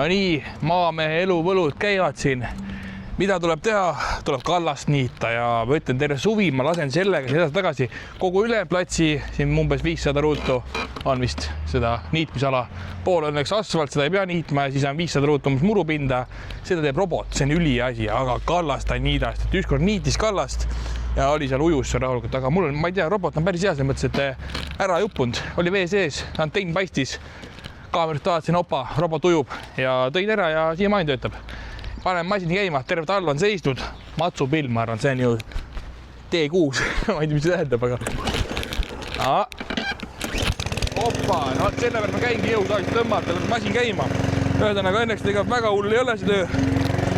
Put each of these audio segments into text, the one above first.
No nii, maamehe eluvõlud käivad siin. Mida tuleb teha? Tuleb kallast niita ja ma ütlen terve suvi, ma lasen sellega edasi-tagasi kogu üle platsi, siin umbes 500 ruutu on vist seda niitmisala. Pool on üks asfalt, seda ei pea niitma ja siis on 500 ruutu umbes murupinda. Seda teeb robot, see on üliasi, aga kallast ta niidast. Ükskord niitis kallast ja oli seal ujus rahulikult, aga mul on, ma ei tea, robot on päris hea, selles mõttes, et ära ei uppunud, oli vee sees, antenn paistis. Kaamerat vaatasin, opa, robot ujub ja tõin ära ja siiamaani töötab. Panen masini käima, terve talv on seisnud. Matsupill, ma arvan, see on ju T6. Ma ei tea, mis see tähendab, aga... Opa, no selle peal ma käingi jõud aegselt tõmmata, masin käima. Ühesõnaga, õnneks ega väga hull ei ole see töö.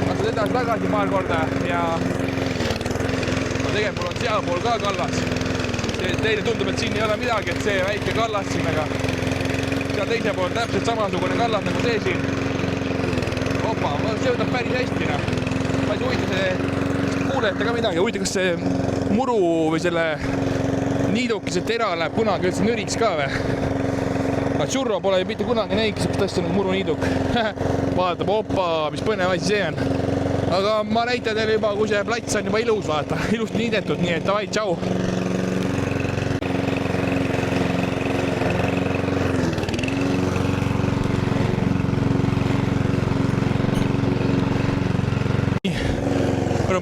Lased edasi tagasi paar korda ja tegelikult mul on sealpool ka kallas. Teile tundub, et siin ei ole midagi, et see väike kallas siin, aga seal teise pool täpselt samasugune kallas nagu see siin. Opa, see võtab päris hästi. Ma ei huvita see kuulete ka midagi. Huvita, kas see muru või selle niidukese tera läheb kunagi üldse nüriks ka või? Churro pole ju mitte kunagi näinud, kes tõesti on muru niiduk. Vaatab, opa, mis põnev asi see on. Aga ma näitan teile juba, kui see plats on juba ilus, vaata. Ilust niidetud, nii et davai, tšau!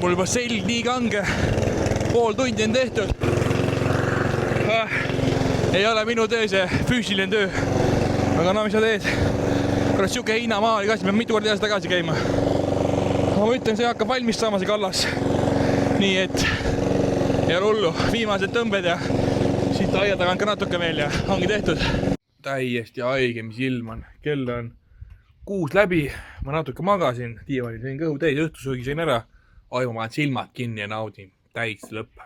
Mul juba selg nii kange, pool tundi on tehtud. Ei ole minu töö see füüsiline töö. Aga no mis sa teed? Kurat, siuke heinamaa oli ka, siis peab mitu korda tagasi käima. Ma ütlen, see hakkab valmis saama see kallas. Nii et ei ole hullu, viimased tõmbed ja siit aia tagant ka natuke veel ja ongi tehtud. Täiesti haige, mis ilm on. Kell on 6 läbi, ma natuke magasin, diivanil sain kõhu täis, õhtusöögi sain ära. Aju, ma olen silmad kinni ja naudin. Täis lõpp.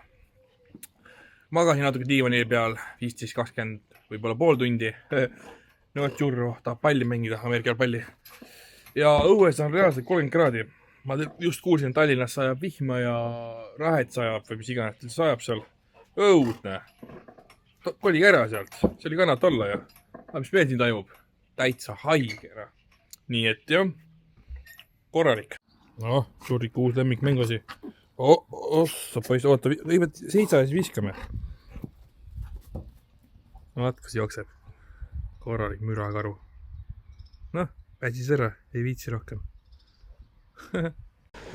Magasin natuke diivani peal 15-20, võib-olla pool tundi. No, Churro tahab palli mängida, Ameerika palli. Ja õues on reaalselt 30 kraadi. Ma just kuulsin, Tallinnas sajab vihma ja rahet sajab või mis iganes. Sajab seal õudne. Kolige ära sealt. See oli kannat olla ja. Aga mis meil siin tajub? Täitsa haige. Nii et jah, korralik. No, suurik uus lemmik mängusi. Ossa, poiss, oota, võivad seitsa ja siis viskame. No, vaat, kas jookseb. Korralik mürakaru. Noh, pääsis ära, ei viitsi rohkem.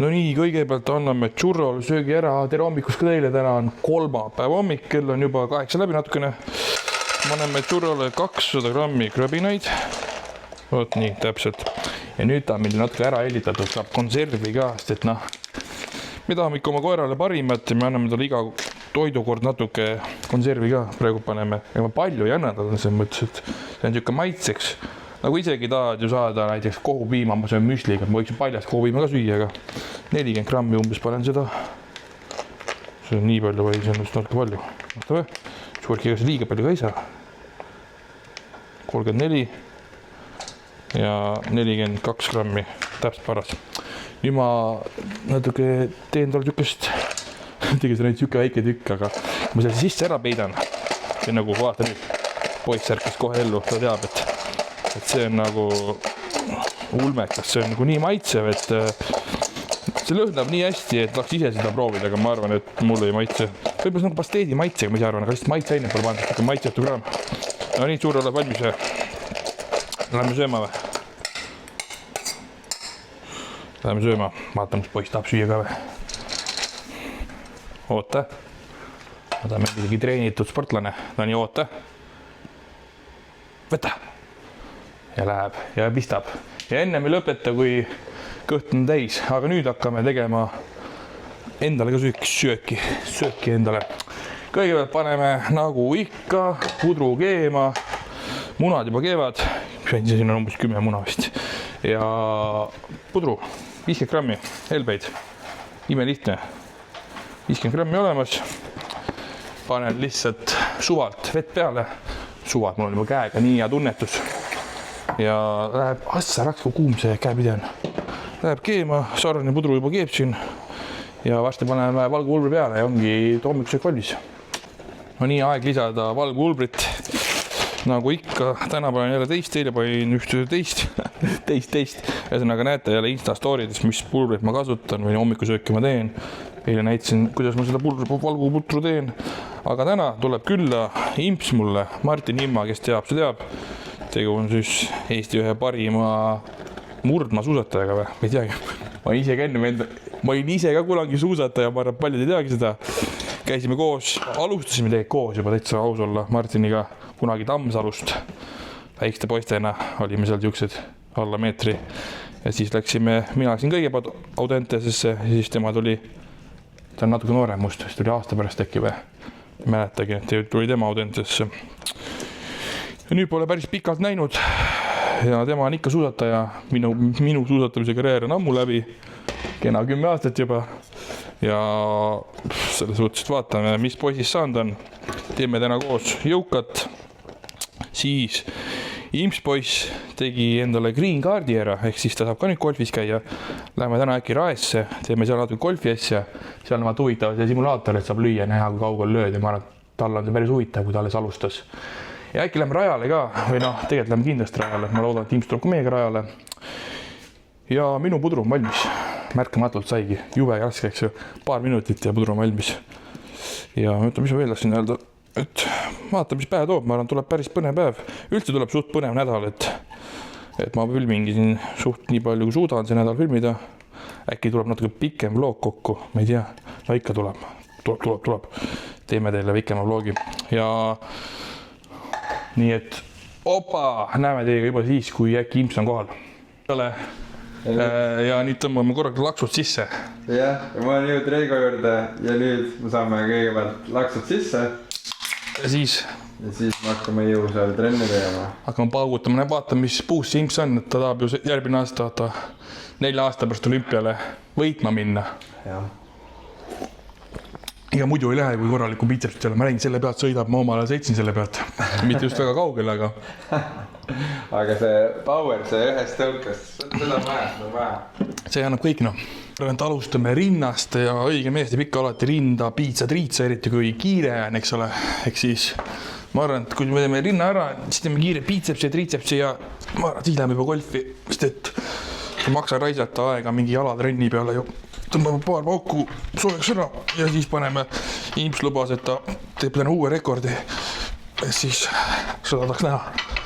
No nii, kõigepealt anname Churrole söögi ära. Tere hommikust ka teile, täna on kolmapäeva hommik, kell on juba 8 läbi natukene. Anname Churrole 200 grammi krabinaid. Oot nii, täpselt. Ja nüüd ta on meil natuke ära hellitatud, saab konservi ka, sest et noh, me tahame ikka oma koerale parimat ja me anname talle iga toidukord natuke konservi ka praegu paneme. Ja ma palju ei anna talle selles mõttes, et see on niisugune maitseks. Nagu isegi tahad ju saada näiteks kohupiima, ma söön müsliga, ma võiks paljast kohupiima ka süüa, aga 40 grammi umbes panen seda. See on nii palju või see on just natuke palju. Vaata või? Suurkiga see liiga palju ka ei saa. 34 ja 42 grammi, täpselt paras. Nüüd ma natuke teen talle tükest, tegi see näiteks tükke väike tükk, aga ma selle sisse ära peidan. See on nagu, vaata nüüd, poiss ärkis kohe ellu, ta teab, et see on nagu ulmekas, see on nagu nii maitsev, et see lõhnab nii hästi, et tahaks ise seda proovida, aga ma arvan, et mul ei maitse. Võib-olla nagu pasteedi maitsega, ma ise arvan, aga lihtsalt maitseaine pole pandud, ikka maitsetu kraam. No nii, suur oleb valmis ja läheme sööma või? Läheme sööma, vaatame, mis poiss tahab süüa ka või? Oota. Ma tahan meil midagi treenitud sportlane. No nii, oota. Võta. Ja läheb ja pistab. Ja enne me lõpeta, kui kõht on täis. Aga nüüd hakkame tegema endale ka sööki endale. Kõigepealt paneme nagu ikka pudru keema. Munad juba keevad. Siin on umbes 10 muna vist. Ja pudru. 50 grammi helbeid. Ime lihtne. 50 grammi olemas. Panen lihtsalt suvalt vett peale. Suvad, mul on juba käega nii hea tunnetus. Ja läheb, raks kui kuum see käepide on. Läheb keema, sarnane pudru juba keeb siin. Ja varsti paneme valgupulbri peale ja ongi hommikuseek valmis. No nii, aeg lisada valgupulbrit. nagu ikka, täna panen jälle teist, eile panin ühte teist. Ühesõnaga näete jälle Insta story'des, mis pulbrit ma kasutan või hommikusööki ma teen. Eile näitasin, kuidas ma seda valguputru teen. Aga täna tuleb külla imps mulle, Martin Imma, kes teab, see teab. Tegu on siis Eesti ühe parima murdmaasuusatajaga või? Ma ei teagi. Ma olin ise ka kunagi suusataja, ma arvan, paljud ei teagi seda. Käisime koos, alustasime tegelikult koos juba täitsa aus olla Martiniga kunagi Tammsalust. Väikeste poistena olime seal siuksed alla meetri. Ja siis läksime, mina läksin kõigepealt Audentesesse ja siis tema tuli, ta on natuke noorem must, siis tuli aasta pärast äkki või. Mäletagi, et tuli tema Audentesesse. Ja nüüd pole päris pikalt näinud ja tema on ikka suusataja. Minu suusatamise karjäär on ammu läbi, kena 10 aastat juba. Ja selle suhtes vaatame, mis poisist saanud on. Teeme täna koos jõukat. Siis imps poiss tegi endale green card'i ära, ehk siis ta saab ka nüüd golfis käia. Läheme täna äkki Raesse, teeme seal natuke golfi asja. Seal on vaat huvitav see simulaator, et saab lüüa, näha kui kaugel lööd ja ma arvan, et tal on see päris huvitav, kui ta alles alustas. Ja äkki lähme rajale ka, või tegelikult lähme kindlasti rajale. Ma loodan, et imps tuleb ka meiega rajale. Ja minu pudru on valmis. Märkamatult saigi, jube raske, eks ju, paar minutit ja pudru on valmis. Ja mõtlen, mis ma veel tahtsin öelda, et vaata, mis päev toob, ma arvan, tuleb päris põnev päev. Üldse tuleb suht põnev nädal, et ma filmingi siin suht nii palju, kui suudan see nädal filmida. Äkki tuleb natuke pikem vlog kokku, ma ei tea, no ikka tuleb. Teeme teile pikema vlogi ja nii et näeme teiega juba siis, kui äkki imps on kohal. Ja nüüd tõmbame korraga laksud sisse. Jah, ja ma olen jõud Reigo juurde ja nüüd me saame kõigepealt laksud sisse. Ja siis me hakkame jõusaali trenni tegema. Hakkame paugutama, vaatame, mis puus see imps on, et ta tahab ju järgmine aasta 4 aasta pärast olümpiale võitma minna. Jah. Ega muidu ei lähe, kui korraliku biitsepsit ei ole. Ma räägin, selle pealt sõidab, ma omale sõitsin selle pealt. Mitte just väga kaugel, aga... Aga see power, see ühest tõukast, seda on vaja. See annab kõik, noh. Alustame rinnast ja õige mees teeb ikka alati rinda, piitsa, triitsa, eriti kui kiire on, eks ole. Ehk siis ma arvan, et kui me teeme rinna ära, siis teeme kiire biitsepsi ja triitsepsi ja ma arvan, siis läheme juba golfi, sest et ei maksa raisata aega mingi jalatrenni peale ju. Tõmbame paar pauku soojaks ära ja siis paneme imps lubas, et ta teeb täna uue rekordi. Ja siis seda tahaks näha.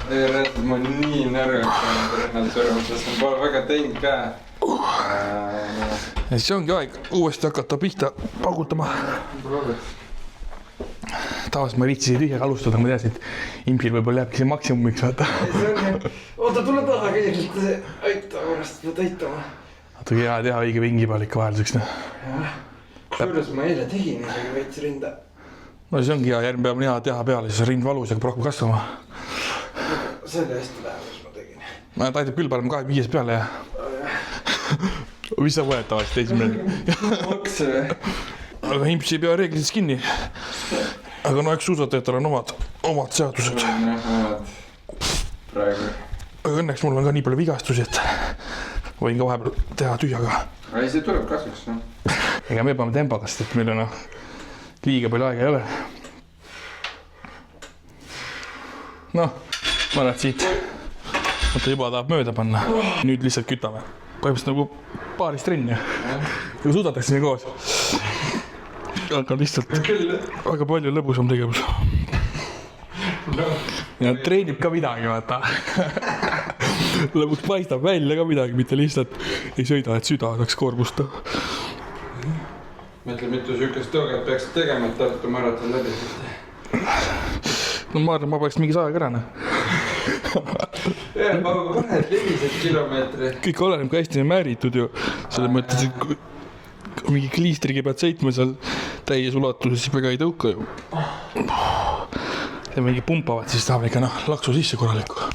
Ma olen nii närvaks rennalt surnud, sest ma pole väga teinud ka. Ja siis ongi aeg uuesti hakata pihta paugutama. Tavaliselt ma riitsisin tühjaga alustada, ma teadsin, et impsil võib-olla jääbki see maksimumiks vaata. Oota, tule taha kõigepealt see aita pärast pead aitama. Vaata hea teha õige vingi peal ikka vahelduseks. Kusjuures ma eile tegin isegi veits rinda. No siis ongi hea, järgmine peab hea teha peale, siis rind valus ja praegu kasvama. Selle hästi lähemas ma tegin. Ma taitab küll parem 25 peale ja... Mis sa võed tavaliselt esimene? Makse või? Aga impsi ei pea reeglitest kinni. Aga no eks suusatajatel on omad seadused. Praegu. Aga õnneks mul on ka nii palju vigastusi, et võin ka vahepeal teha tühjaga. Ei, see tuleb kasvuks, no. Ega me peame tempakast, et meil on liiga palju aega ei ole. Noh, ma arvan, et siit mõtta juba tahab mööda panna. Nüüd lihtsalt kütame. Põhimõtteliselt nagu paaris trenni. Nagu suudatakse nii koos. Aga lihtsalt väga palju lõbusam tegevus. Ja treenib ka midagi, vaata. Lõpuks paistab välja ka midagi, mitte lihtsalt ei sõida, et süda saaks koormusta. Mõtle, mitu sükest tõuget peaks tegema, et Tartu maraton läbi. No ma arvan, ma peaks mingi 100 kärane. Ma paned 400 kilomeetri. Kõik oleneb, kui hästi on määritud ju. Selle mõttes, et kui mingi kliistriga pead sõitma seal täies ulatuses, siis väga ei tõuka ju. Ja mingi pumpavad, siis tahab ikka laksu sisse korraliku.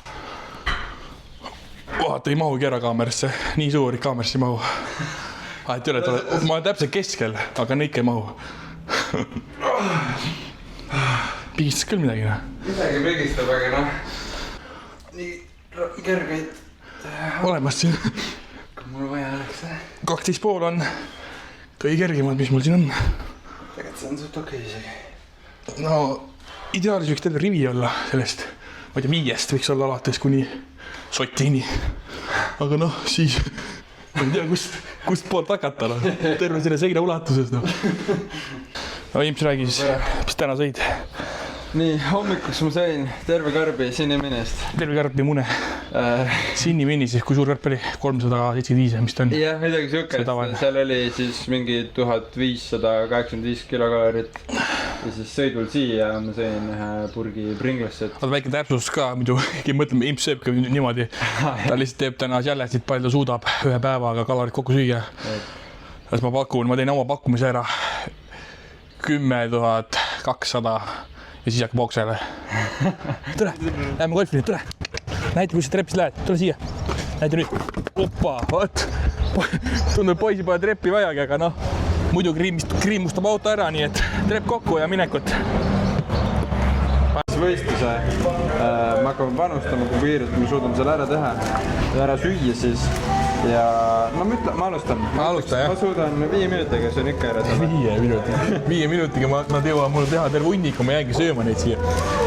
Vaata, ei mahugi ära kaamerasse. Nii suur kaamerasse ei mahu. Ma olen täpselt keskel, aga neike ei mahu. Pigistas küll midagi, noh. Midagi pigistab, aga noh. Nii kergeid. Olemas siin. Kui mul vaja oleks. 12,5 on kõige kergemad, mis mul siin on. Tegelikult see on suht okei isegi. No, ideaalis võiks terve rivi olla sellest. ma ei tea, 5 võiks olla alates kuni sotini. Aga noh, siis ma ei tea, kust poolt hakata, no. Terve selle seina ulatuses, no. No Imps, räägi siis, mis täna sõid? Nii, hommikuks ma sõin terve karbi sinniminist. Terve karbi mune. Sinnimini siis, kui suur karp oli? 375, mis ta on? Jah, midagi siukest. Seal oli siis mingi 1585 kilokalorit. Ja siis sõidul siia ma sõin ühe purgi Pringlesit. Aga väike täpsus ka, muidu mõtleme, Imps sööb ka niimoodi. Ta lihtsalt teeb täna jällesid palju suudab ühe päevaga kalorit kokku süüa. Las ma teen oma pakkumise ära 10 200 ja siis hakkab oksele. Tule, läheme golfini, tule. Näita, kui sa trepis lähed, tule siia. Näita nüüd. Opa, vaat. Tundub poisi pole treppi vajagi, aga noh, muidu kriimustab auto ära, nii et trepp kokku ja minekut. Võistluse. Me hakkame panustama, kui kiirelt me suudame selle ära teha ja ära süüa siis. Ja no ma alustan. Jah. Ma suudan 5 minutiga, see on ikka ära selle. 5 minutiga nad jõuavad mul teha terve hunniku, ma jäägi sööma neid siia.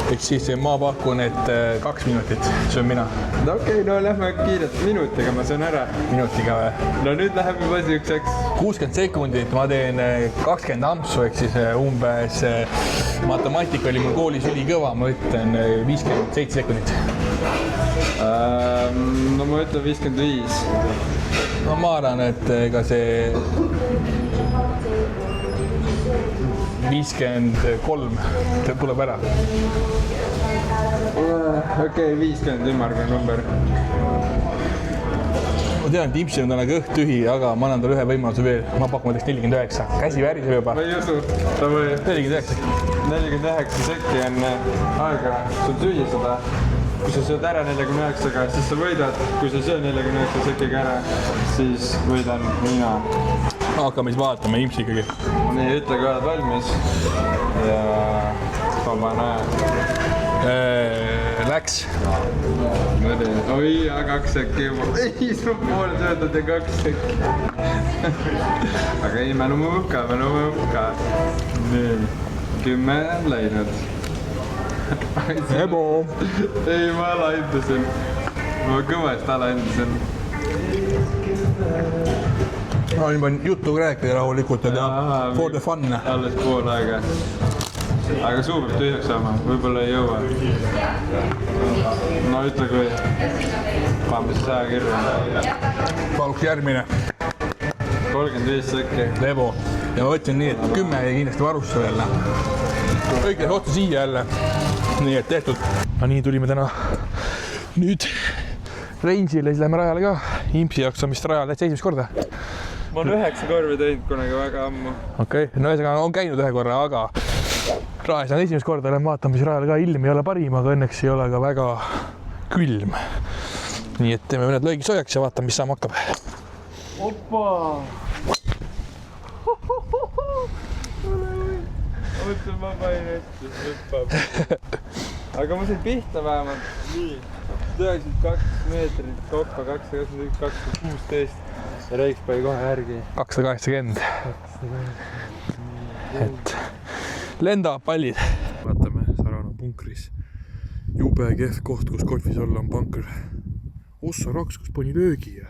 Ehk siis ma pakun, et 2 minutit söön mina. No okei, no lähme kiirelt minutiga, ma söön ära. Minutiga või? No nüüd läheb juba siukseks 60 sekundit, ma teen 20 ampsu, ehk siis umbes matemaatika oli mul koolis ülikõva, ma ütlen 57 sekundit. No ma ütlen 55. No ma arvan, et ega see 53 tuleb ära. Okei, 50 ümmargune number. Ma tean, et Impsil on täna kõht tühi, aga ma annan talle ühe võimaluse veel. Ma pakun 49. Käsi väriseb juba. Ma ei usu. 49 sekki on aega sul süüa seda. Kui sa sööd ära 49-ga, siis sa võidad. Kui sa sööd 49 sekkiga ära, siis võidan mina. Hakkame siis vaatama Impsi ikkagi. Nii, ütle, kui oled valmis. Ja ma näen. Läks. Oi, 2 sekki. Ei, su pool söödad ja 2 sekki. Aga ei, me oleme hukka. Nii, 10 on läinud. Ebo! Ei, ma alahindasin. Ma kõvasti alahindasin. Ma nüüd võin juttu rääkida rahulikult ja for the fun. Alles pool aega. Aga suu peab tühjaks saama, võib-olla ei jõua. No ütle kui. Paneme siis aja kirja. Paluks järgmine. 35 sekki. Ebo. Ja ma võtsin nii, et 10 jäi kindlasti varusse veel. Õige otsa siia jälle. Nii et tehtud. No nii tulime täna nüüd Range'ile, siis läheme rajale ka. Impsi jaoks on vist rajal täitsa esimest korda. Ma olen 9 korvi teinud kunagi väga ammu. Okei, no ühesõnaga on käinud ühe korra, aga rajas on esimest korda, lähen vaatame siis rajale ka, ilm ei ole parim, aga õnneks ei ole ka väga külm. Nii et teeme mõned löögi soojaks ja vaatame, mis saama hakkab. Opa! Mõtlen, ma panin ette, hüppab. Aga ma sain pihta vähemalt. Nii. 92 meetrit koppa, 221, 216. Ja Reiks pai kohe järgi. 280. Et lendavad pallid. Vaatame, Sarana punkris. Jube kehv koht, kus golfis olla on panker. Ossa raks, kus pani löögi.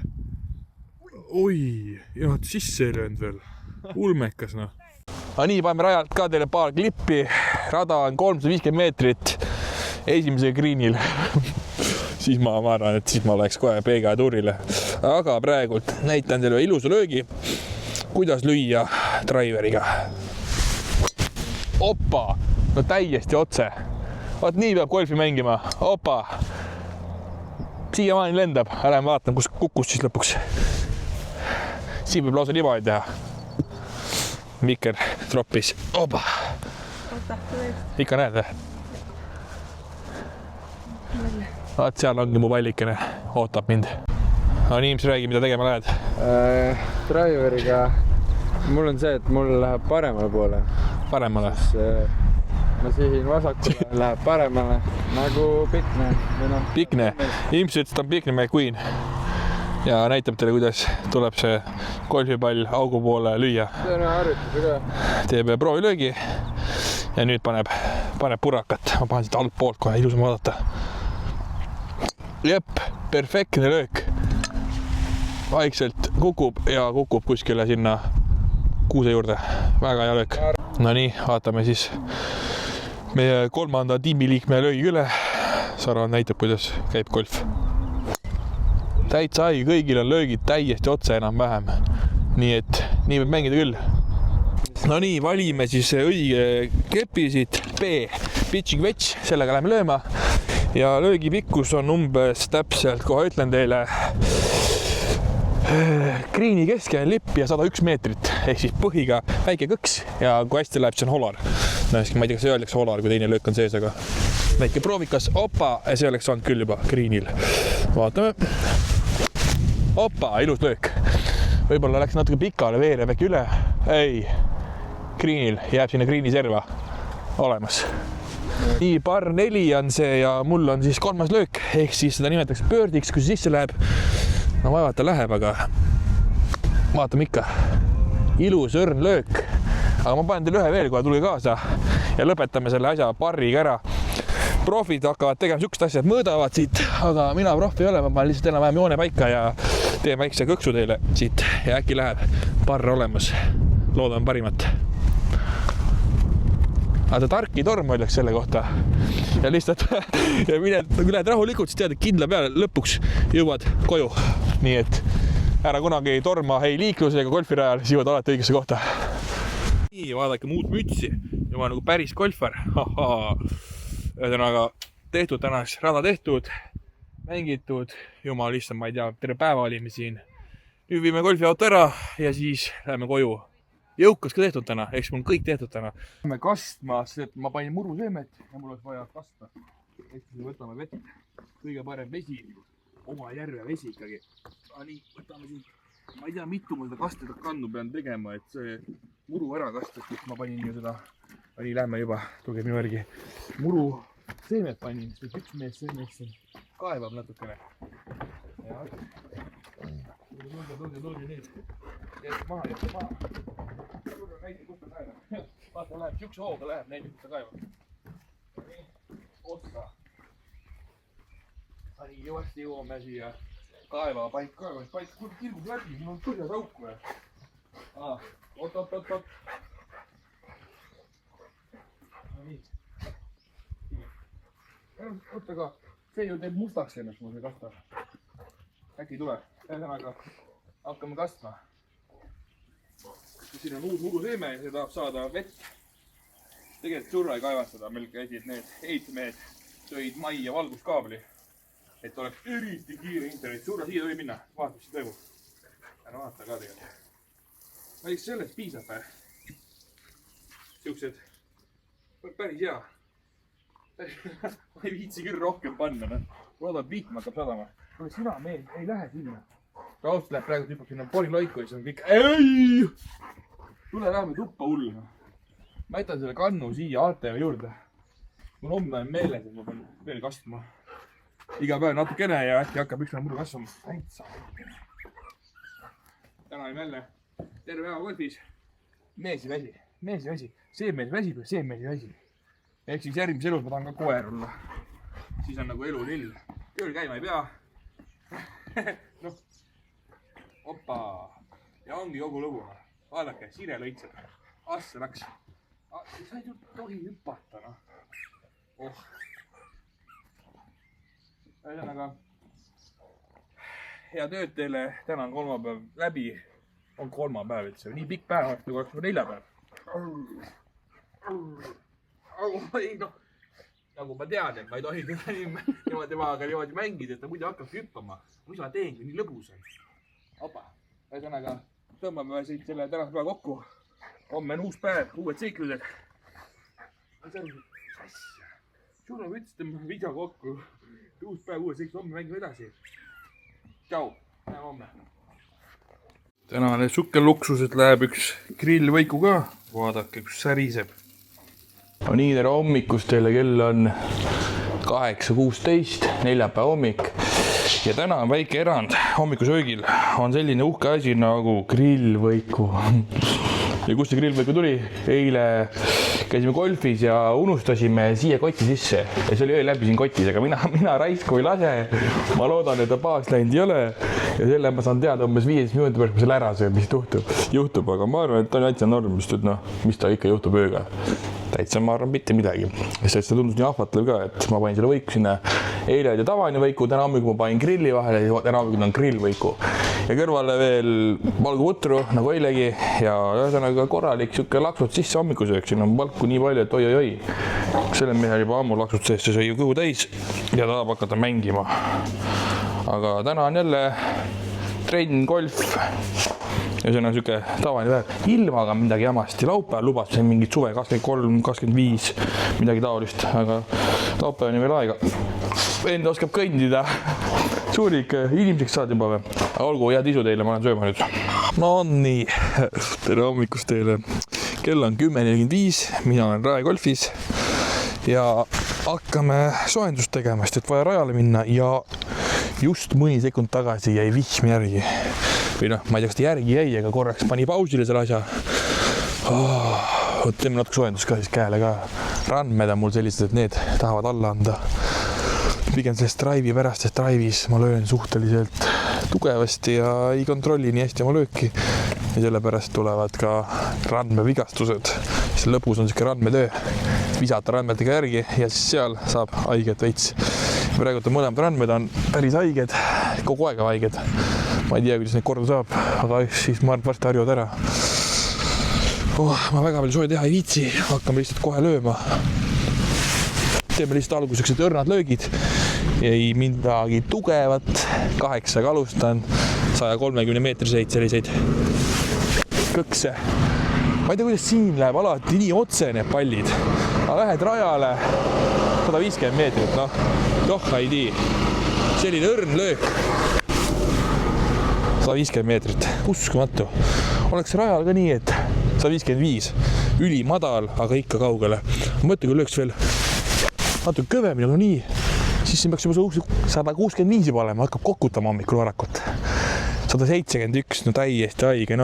Oi, ja sisse ei löönud veel. Ulmekas, noh. Aga nii, paneme rajalt ka teile paar klippi. Rada on 350 meetrit esimese greenil. Siis ma arvan, et siis ma oleks kohe PGA tuurile. Aga praegult näitan teile ilusa löögi, kuidas lüüa driveriga. Opa! No täiesti otse. Vaat nii peab golfi mängima. Opa! Siia maani lendab. Lähen vaatan, kus kukkus siis lõpuks. Siin võib lausa niimoodi teha. Mikker troppis. Opa! Ikka näed või? Vaat seal ongi mu pallikene. Ootab mind. No nii, mis räägi, mida tegema lähed? Driveriga mul on see, et mul läheb paremale poole. Paremale? Ma sihin vasakule, läheb paremale. Nagu Pikne. Pikne? Imps ütles, ta on Pikne McQueen. Ja näitab teile, kuidas tuleb see golfipall augu poole lüüa. See on harjutus ka. Teeb proovilöögi ja nüüd paneb purakat. Ma panen siit alt poolt kohe ilusam vaadata. Jep, perfektne löök. Vaikselt kukub ja kukub kuskile sinna kuuse juurde. Väga hea löök. No nii, vaatame siis meie 3. tiimiliikme löögi üle. Sara näitab, kuidas käib golf. Täitsa ai, kõigil on löögid täiesti otse enam-vähem. Nii et nii võib mängida küll. No nii, valime siis õige kepi siit. B, pitching wedge, sellega läheme lööma. Ja löögi pikkus on umbes täpselt, kohe ütlen teile, Greeni keskel lipp ja 101 meetrit, ehk siis põhiga väike kõks ja kui hästi läheb, see on holar. No ma ei tea, kas öeldakse holar, kui teine löök on sees, aga väike proovikas, opa, see oleks saanud küll juba Greenil. Vaatame. Opa, ilus löök. Võib-olla läks natuke pikale, veereb äkki üle. Ei, Greenil jääb sinna Greeni serva olemas. Nii, par 4 on see ja mul on siis 3. löök, ehk siis seda nimetatakse birdiks, kui see sisse läheb. No vaevata läheb, aga vaatame ikka. Ilus õrn löök. Aga ma panen teile ühe veel, kohe tulge kaasa ja lõpetame selle asja parriga ära. Profid hakkavad tegema sükst asjad, mõõdavad siit, aga mina profi ei ole, ma panen lihtsalt enam-vähem joone paika ja teen väikse kõksu teile siit ja äkki läheb parr olemas. Loodan parimat. Aga tarki torm öeldaks selle kohta ja lihtsalt ja lähed rahulikult, siis tead, et kindla peale lõpuks jõuad koju. Nii et ära kunagi torma ei liikluse ega golfirajal, siis jõuad alati õigesse kohta. Nii, vaadake muud mütsi. Juba nagu päris golfar. Ühesõnaga tehtud tänaks rada tehtud, mängitud. Jumal lihtsalt, ma ei tea, terve päeva olime siin. Nüüd viime golfiauto ära ja siis läheme koju. Jõukas ka tehtud täna, eks mul kõik tehtud täna. Lähme kastma, sest ma panin muruseemet ja mul oleks vaja kasta. Eks me võtame vett. Kõige parem vesi, oma järve vesi ikkagi. Nii, võtame siin. Ma ei tea, mitu ma seda kastada kannu pean tegema, et see muru ära kastas. Ma panin ju seda. Nii, lähme juba, tulge minu järgi. Muru seemet panin, sest üks mees siin kaevab natukene. Ja. Tulge nüüd. Jätta maha. Näite, kus ta kaevab. Vaata, läheb siukse hooga, läheb näite, kus ta kaevab. Otsa. Nii, jõuasti jõuame siia kaeva paik. Kuule, kirgub läbi, siin on põhjas auk või? Oot. Nii. Oot, aga see ju teeb mustaks ennast mul see kasta. Äkki tule. Ühesõnaga hakkame kastma. Siin on uus muruseeme ja see tahab saada vett. Tegelikult surra ei kaevastada. Meil käisid need ehitusmehed, tõid majja valguskaabli, et oleks eriti kiire internet. Surra siia tohi minna. Vaata, mis siin toimub. Ära vaata ka tegelikult. Ma ei tea, sellest piisab. Siuksed. Päris hea. Ma ei viitsi küll rohkem panna. Vaadab vihma hakkab sadama. Kui sina mees ei lähe sinna. Raust läheb praegu tüüpab sinna pori laiku ja siis on kõik. Ei! Tule läheme tuppa hulluna. Ma jätan selle kannu siia ATV juurde. Mul homme on meeles, et ma pean veel kastma. Iga päev natukene ja äkki hakkab üks päev muru kasvama. Täitsa. Täna olime jälle terve päeva golfis. Mees ei väsi. See mees väsib ja see mees ei väsi. Ehk siis järgmise elus ma tahan ka koer olla. Siis on nagu elu lill. Tööl käima ei pea. Noh. Opa. Ja ongi kogu lugu. Vaadake, Sire lõitseb. Asse läks. Sa ei tohi hüpata, noh. Ühesõnaga, hea tööd teile. Täna on kolmapäev läbi. On kolmapäev üldse. Nii pikk päev, kui oleks juba neljapäev. Ei, noh. Nagu ma tean, et ma ei tohi temaga niimoodi mängida, et ta muidu hakkab hüppama. Mis ma teen, kui nii lõbus on? Opa. Ühesõnaga, tõmbame siit selle tänase päeva kokku. Homme on uus päev, uued seiklused. Sulle võtsid tõmbame video kokku. Uus päev, uued seiklused, homme mängime edasi. Tšau, näeme homme. Tänane sukke luksuselt läheb üks grillvõiku ka. Vaadake, kus säriseb. No nii, tere hommikust teile, kell on 8.16, neljapäeva hommik. Ja täna on väike erand hommikusöögil. On selline uhke asi nagu grillvõiku. ja kust see grillvõiku tuli? Eile käisime golfis ja unustasime siia koti sisse ja see oli öö läbi siin kotis, aga mina raisku ei lase. Ma loodan, et ta paaks läinud ei ole ja selle ma saan teada umbes 15 minuti pärast, kui selle ära sööb, mis juhtub, aga ma arvan, et ta on täitsa norm, sest mis ta ikka juhtub ööga. Täitsa ma arvan mitte midagi, sest see tundus nii ahvatlev ka, et ma panin selle võiku sinna. Eile oli tavaline võiku, täna hommikul ma panin grilli vahele ja täna hommikul on grillvõiku ja kõrvale veel valguputru nagu eilegi ja ühesõnaga korralik siuke laksud sisse hommikusöök, siin on valku nii palju, et oi. Selle mehel juba ammu laksud sees, see sai ju kõhu täis ja ta tahab hakata mängima. Aga täna on jälle trenn, golf. Ja see on siuke tavaline päev. Ilmaga midagi jamasti. Laupäeval lubas see mingit suve 23, 25, midagi taolist, aga laupäevani veel aega. Enda oskab kõndida. Suuri ikka inimeseks saad juba või? Aga olgu, head isu teile, ma olen sööma nüüd. No nii, tere hommikust teile. Kell on 10.45, mina olen rajagolfis ja hakkame soojendust tegema, sest et vaja rajale minna ja just mõni sekund tagasi jäi vihm järgi. Või noh, ma ei tea, kas ta järgi jäi, aga korraks pani pausile selle asja. Teeme natuke soojendust ka siis käele ka. Randmed on mul sellised, et need tahavad alla anda. Pigem sellest drive'i pärast, sest drive'is ma löön suhteliselt tugevasti ja ei kontrolli nii hästi oma lööki. Ja sellepärast tulevad ka randmevigastused. Siis lõpus on siuke randmetöö. Visata randmetega järgi ja siis seal saab haiget veits. Praegu mõlemad randmed on päris haiged, kogu aeg haiged. Ma ei tea, kuidas neid korda saab, aga siis ma arvan, varsti harjud ära. Ma väga palju sooja teha ei viitsi, hakkame lihtsalt kohe lööma. Teeme lihtsalt alguseks õrnad löögid. Ei midagi tugevat, 8 alustan, 130 meetriseid selliseid kõkse. Ma ei tea, kuidas siin läheb alati nii otse need pallid. Aga lähed rajale 150 meetrit, ei tii. Selline õrn löök. 150 meetrit, uskumatu. Oleks rajal ka nii, et 155, üli madal, aga ikka kaugele. Ma mõtlen, kui lööks veel natuke kõvemini, aga nii, siis siin peaks juba 165 juba olema, hakkab kokutama hommikul varakut. 171, täiesti haige,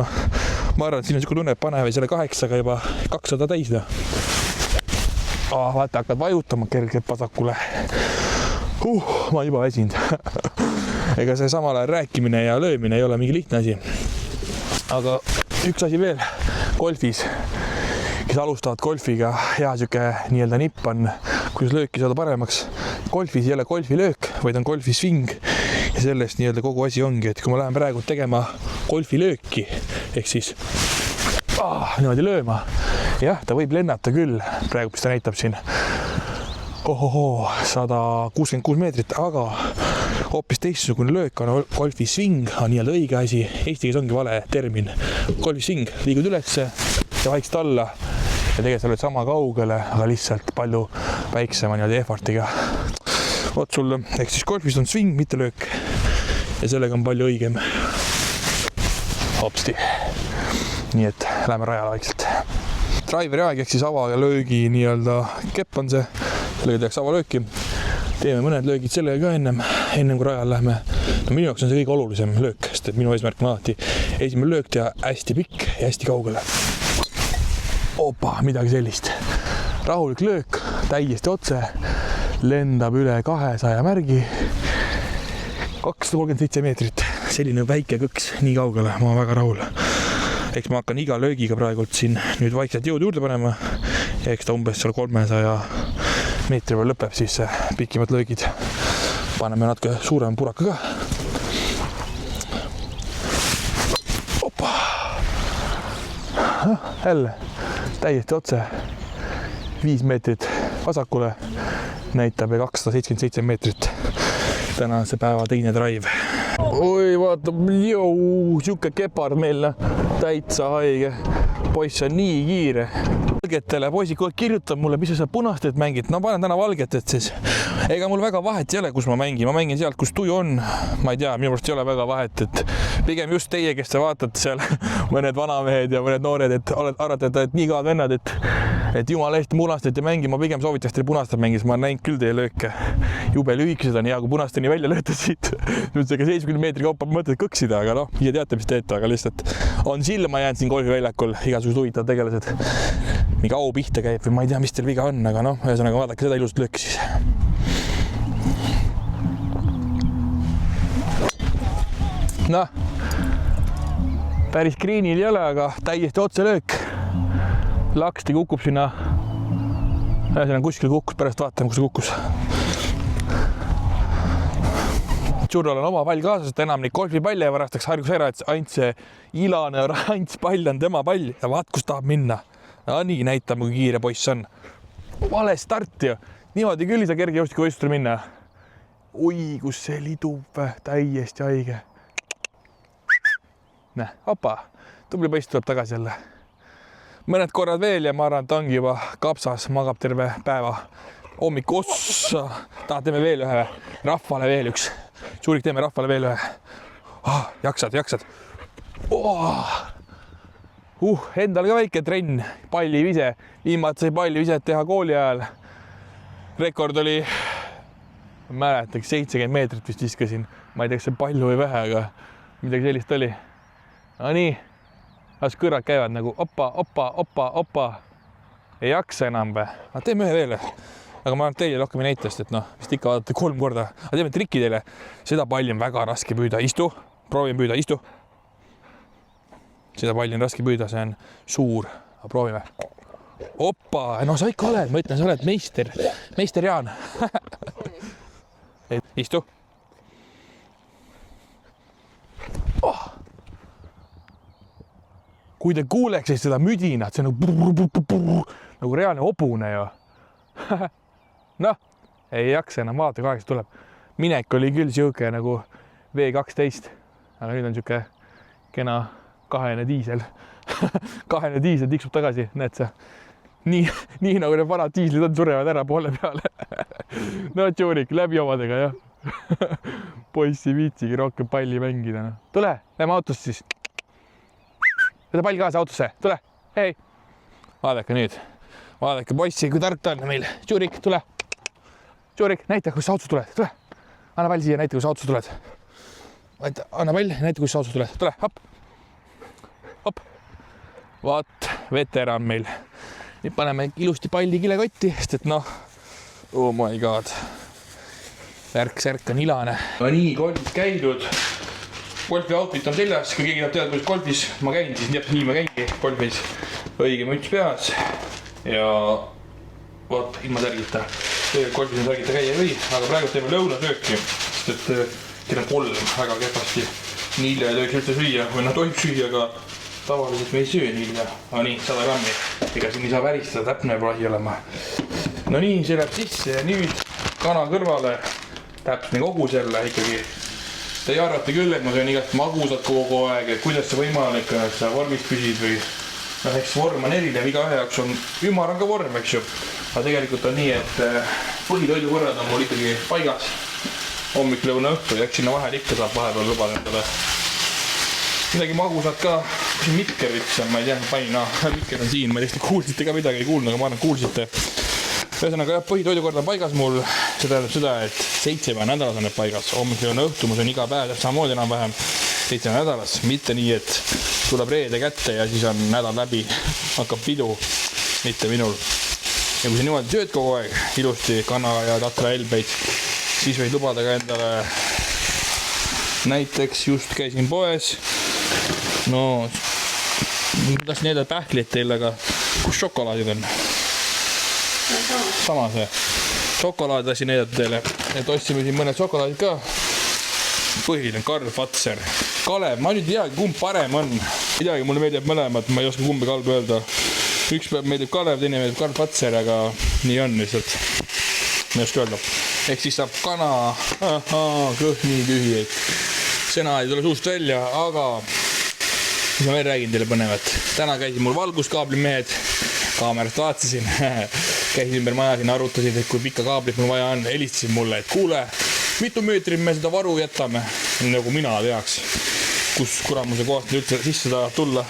Ma arvan, et siin on siuke tunne, et paneme selle 8-ga juba 200 täis. Vaata, hakkad vajutama kergelt pasakule. Ma juba väsinud. Ega see samal ajal rääkimine ja löömine ei ole mingi lihtne asi. Aga üks asi veel golfis, kes alustavad golfiga, hea siuke nii-öelda nipp on, kuidas lööki saada paremaks. Golfis ei ole golfilöök, vaid on golfisving ja sellest nii-öelda kogu asi ongi, et kui ma lähen praegu tegema golfilööki, ehk siis niimoodi lööma, jah, ta võib lennata küll, praegu mis ta näitab siin 166 meetrit, aga hoopis teistsugune löök on golfisving, on nii-öelda õige asi. Eesti keeles ongi vale termin. Golfisving, liigud ülesse ja vaikselt alla ja tegelikult sa oled sama kaugele, aga lihtsalt palju väiksema nii-öelda effortiga. Oot sulle, ehk siis golfis on swing, mitte löök ja sellega on palju õigem. Hopsti. Nii et läheme rajale vaikselt. Driveri aeg ehk siis avalöögi nii-öelda kepp on see. Sellega tehakse avalööki. Teeme mõned löögid sellega ka ennem kui rajal lähme. Minu jaoks on see kõige olulisem löök, sest minu eesmärk on alati esimene löök teha hästi pikk ja hästi kaugele. Midagi sellist. Rahulik löök, täiesti otse, lendab üle 200 märgi. 237 meetrit, selline väike kõks nii kaugele, ma olen väga rahul. Eks ma hakkan iga löögiga praegult siin nüüd vaikselt jõud juurde panema. Eks ta umbes seal 300 meetri peal lõpeb siis pikimad löögid. Paneme natuke suurema puraka ka. Jälle, täiesti otse. 5 meetrit vasakule näitab ja 277 meetrit. Tänase päeva teine drive. Oi, vaata, siuke kepard meil, täitsa haige. Poiss on nii kiire. Valgetele poisid kogu kirjutab mulle, mis sa punastet mängid. Panen täna valgetet siis. Ega mul väga vahet ei ole, kus ma mängin sealt, kus tuju on. Ma ei tea, minu pärast ei ole väga vahet, et pigem just teie, kes te vaatate seal mõned vanamehed ja mõned noored, et arvate, et nii kaad vennad, et et jumala eest punastati mängi, ma pigem soovitaks teile punastat mängis, ma olen näinud küll teie lööke. Jube lühikesed on hea, kui punastani välja löötasid. Nüüd seega 70 meetri kaupa mõtled kõksida, aga noh, ise teate, mis teete, aga lihtsalt on silma jäänud siin golfiväljakul igasugused huvitavad tegelased. Mingi au pihta käib või ma ei tea, mis teil viga on, aga noh, ühesõnaga vaadake seda ilusat lööki siis. Noh, päris greenil ei ole, aga täiesti otse löök. Laksti kukub sinna, ühesõnaga kuskil kukkus, pärast vaatame, kus see kukkus. Tšurrol on oma pall kaasas, et enam neid golfipalle ja varastaks hargus ära, et ainult see ilane oranž pall on tema pall ja vaat, kus tahab minna. No nii, näitame, kui kiire poiss on. Vale start ju. Niimoodi küll ei saa kerge jõustikuvõistlusele minna. Oi, kus see lidub, täiesti haige. Näe, opa, tubli poiss tuleb tagasi jälle. Mõned korrad veel ja ma arvan, et ongi juba kapsas, magab terve päeva. Hommik ossa, teeme veel ühe, rahvale veel üks. Suurik, teeme rahvale veel ühe. Jaksad. Endal ka väike trenn, pallivise. Viimati sai palliviset teha kooli ajal. Rekord oli, mäletaks, 70 meetrit vist viskasin. Ma ei tea, kas see palju või vähe, aga midagi sellist oli. No nii. Las kõrvad käivad nagu opa. Ei jaksa enam või. Teeme ühe veel. Aga ma olen teile rohkem ei näitast, et noh, vist ikka vaadate 3 korda. Aga teeme trikki teile. Seda palli on väga raske püüda. Istu. Proovin püüda. Istu. Seda palli on raske püüda. See on suur. Aga proovime. Opa. No sa ikka oled. Ma ütlen, sa oled meister. Meister Jaan. Istu. Kui te kuuleks seda müdinat, see on nagu reaalne hobune ju. Noh, ei jaksa enam vaata, kaheks tuleb. Minek oli küll siuke nagu V12, aga nüüd on siuke kena kahene diisel. Kahene diisel tiksub tagasi, näed sa. Nii nagu need vanad diislid on, surevad ära poole peale. No tšuurik, läbi omadega jah. Poissi viitsigi rohkem palli mängida. Tule, lähme autost siis. Võta pall kaasa autosse, tule, hei. Vaadake nüüd, vaadake poissi, kui tark ta on meil. Tšuurik, tule. Tšuurik, näita, kus sa autost tuled, tule. Anna pall siia, näita, kus sa autost tuled. Anna pall, näita, kus sa autost tuled, tule, hop. Vaat, veteran meil. Nüüd paneme ilusti palli kilekotti, sest et noh, oh my god. Särk on ilane. No nii, golfis käidud. Golfi outfit on seljas, kui keegi tahab teada, kuidas golfis ma käin, siis nii ma käingi golfis. Õige müts peas ja vaat, ilma särgita. Golfis on särgita käia ei või, aga praegu teeme lõunasööki, sest et kell on 3 väga kehvasti. Niilja ei tohiks üldse süüa, või tohib süüa, aga tavaliselt me ei söö niilja. No nii, 100 grammi. Ega siin ei saa väristada, täpne plahi olema. No nii, see läheb sisse ja nüüd kana kõrvale täpne kogu selle ikkagi. Te ei arvata küll, et ma söön igast magusat kogu aeg, et kuidas see võimalik on, et sa vormis püsid või eks vorm on erinev, iga ühe jaoks on ümar on ka vorm, eks ju. Aga tegelikult on nii, et põhitoidukorrad on mul ikkagi paigas. Hommik, lõuna, õhtu ja eks sinna vahel ikka saab vahepeal lubada endale. Midagi magusat ka, kui Mitker ütles, ma ei tea, panin, Mitker on siin, ma ei tea, kuulsite ka midagi, ei kuulnud, aga ma arvan, kuulsite. Ühesõnaga jah, põhitoidukord on paigas mul, see tähendab seda, et 7 nädalas on need paigas. Hommik on õhtu, ma söön iga päev, samamoodi enam vähem 7 nädalas, mitte nii, et tuleb reede kätte ja siis on nädal läbi, hakkab pidu, mitte minul. Ja kui sa niimoodi sööd kogu aeg, ilusti kana ja tatra helbeid, siis võid lubada ka endale, näiteks just käisin poes, no, tahtsin näidata pähklit teile, aga kus šokolaadid on? Sama see. Šokolaad tahtsin näidata teile, et ostsime siin mõned šokolaadid ka. Põhiline Karl Fatser. Kalev, ma nüüd ei teagi, kumb parem on. Ei teagi, mulle meeldib mõlemad, ma ei oska kumbi halba öelda. Üks päev meeldib Kalev, teine meeldib Karl Fatser, aga nii on lihtsalt. Ma ei oska öelda. Ehk siis saab kana, kõh nii tühi, et sõna ei tule suust välja, aga mis ma veel räägin teile põnevat. Täna käisin mul valguskaabli mehed, kaamerast vaatasin, käisin ümber maja siin, arutasid, et kui pikka kaablit mul vaja on, helistasid mulle, et kuule, mitu meetrit me seda varu jätame, nagu mina teaks, kus kuramuse kohast üldse sisse tahab tulla.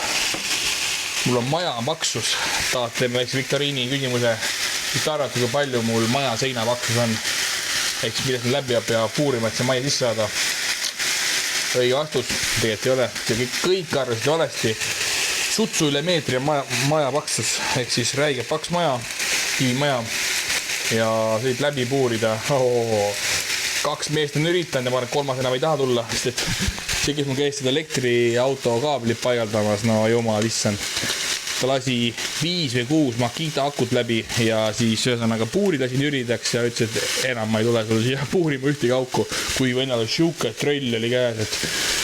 mul on maja maksus, tahad teeme väikse viktoriini küsimuse, mis arvate, kui palju mul maja seina maksus on, eks millest me läbi ja puurima, et see maja sisse saada. Õige vastus, tegelikult ei ole, kõik arvasid valesti, sutsu üle meetri on maja paksus, ehk siis räige paks maja, kivimaja ja sõid läbi puurida. 2 meest on üritanud ja ma arvan, 3 enam ei taha tulla, sest et see, kes mul käis seda elektriauto kaablit paigaldamas, no jumal issand. Ta lasi 5 või 6 Makita akut läbi ja siis ühesõnaga puuri lasin üridaks ja ütles, et enam ma ei tule sulle siia puurima ühtegi auku, kui vennal siuke tröll oli käes, et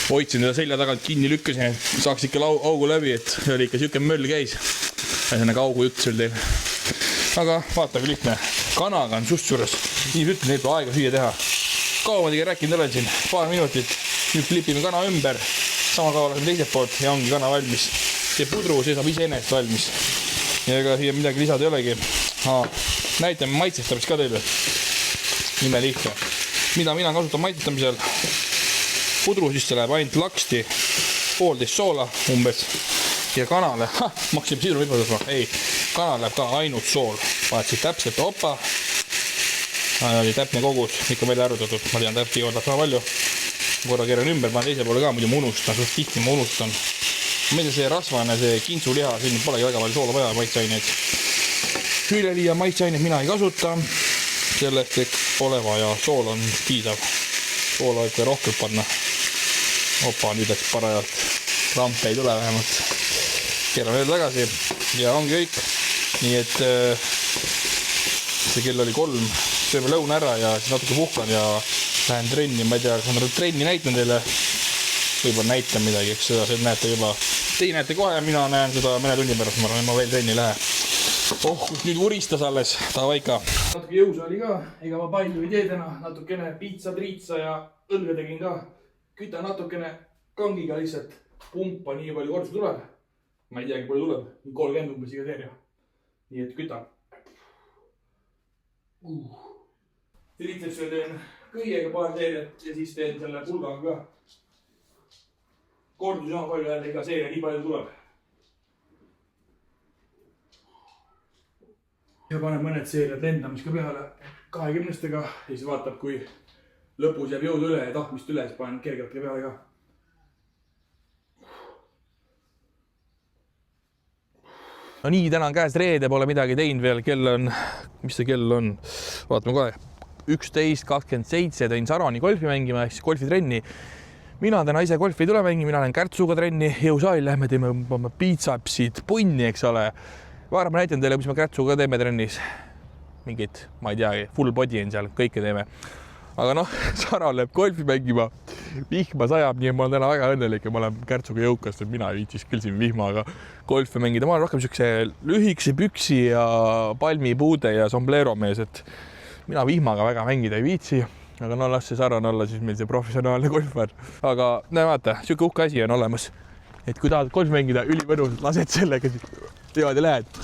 hoidsin teda selja tagant kinni, lükkasin, et saaks ikka augu läbi, et oli ikka siuke möll käis. Ühesõnaga augu jutt seal teil. Aga vaata, kui lihtne. Kanaga on sust juures. Nii ütlen, et aega süüa teha. Kaua ma tegi rääkinud olen siin, paar minutit. Nüüd flipime kana ümber. Sama kaua laseme teiselt poolt ja ongi kana valmis. See pudru, see saab iseenesest valmis. Ja ega siia midagi lisada ei olegi. Näitame maitsestamist ka teile. Nime lihtne. Mida mina kasutan maitsestamisel? Pudru sisse läheb ainult laksti, 1,5 soola umbes. Ja kanale, maksim sidru vipadusma. Ei, kanale läheb ka ainult sool. Vaatsid täpselt, opa. Oli täpne kogus, ikka välja arvutatud. Ma tean täpselt, igavalt väga palju. Korra keeran ümber, panen teise poole ka, muidu ma unustan. Suht tihti ma unustan. Ma ei tea, see rasvane, see kintsuliha, siin polegi väga palju soola vaja maitseaineid. Üleliia maitseaineid mina ei kasuta. Sellest, et pole vaja. Sool on piisav. Soola võib ka rohkem panna. Opa, nüüd läks parajalt. Lampe ei tule vähemalt. Keeran veel tagasi ja ongi kõik. Nii et see kell oli 3. Sööme lõuna ära ja siis natuke puhkan ja lähen trenni. Ma ei tea, kas ma trenni näitan teile. Võib-olla näitan midagi, eks seda näete juba. Teie näete kohe ja mina näen seda mõne tunni pärast, ma arvan, et ma veel trenni lähe. Kus nüüd uristas alles, ta vaika. Natuke jõusaali ka, ega ma palju ei tee täna, natukene piitsa ja õlga tegin ka. Küta natukene kangiga lihtsalt, pumpa nii palju korda tuleb. Ma ei teagi, palju tuleb, 30 umbes iga seeria. Nii et küta. Triitsepsel teen kõigega paar seeriat ja siis teen selle pulgaga ka. Kordus on palju jälle iga seeria, nii palju tuleb. Ja panen mõned seeriad lendamis ka peale 20-stega ja siis vaatab, kui lõpus jääb jõudu üle ja tahmist üle, siis panen kergelt peale ka. No nii, täna on käes reede, pole midagi teinud veel, kell on, mis see kell on, vaatame kohe, 11.27 tõin Sarani golfi mängima, ehk siis golfitrenni. Mina täna ise golfi ei tule mängi, mina olen Kärtsuga trenni, jõusaali lähme teeme piitsapsid, punni, eks ole. Vaara ma näitan teile, mis me Kärtsuga teeme trennis. Mingid, ma ei teagi, full body on seal, kõike teeme. Aga noh, Sara läheb golfi mängima, vihma sajab, nii ma olen täna väga õnnelik ja ma olen Kärtsuga jõukast, et mina ei viitsis küll siin vihmaga golfi mängida. Ma olen rohkem siukse lühikese püksi ja palmipuude ja sombrero mees, et mina vihmaga väga mängida ei viitsi. Aga no las see Sara on olla siis meil see professionaalne golfar. Aga näe vaata, siuke uhke asi on olemas. Et kui tahad golf mängida, ülivõnus, lased sellega tead ja lähed.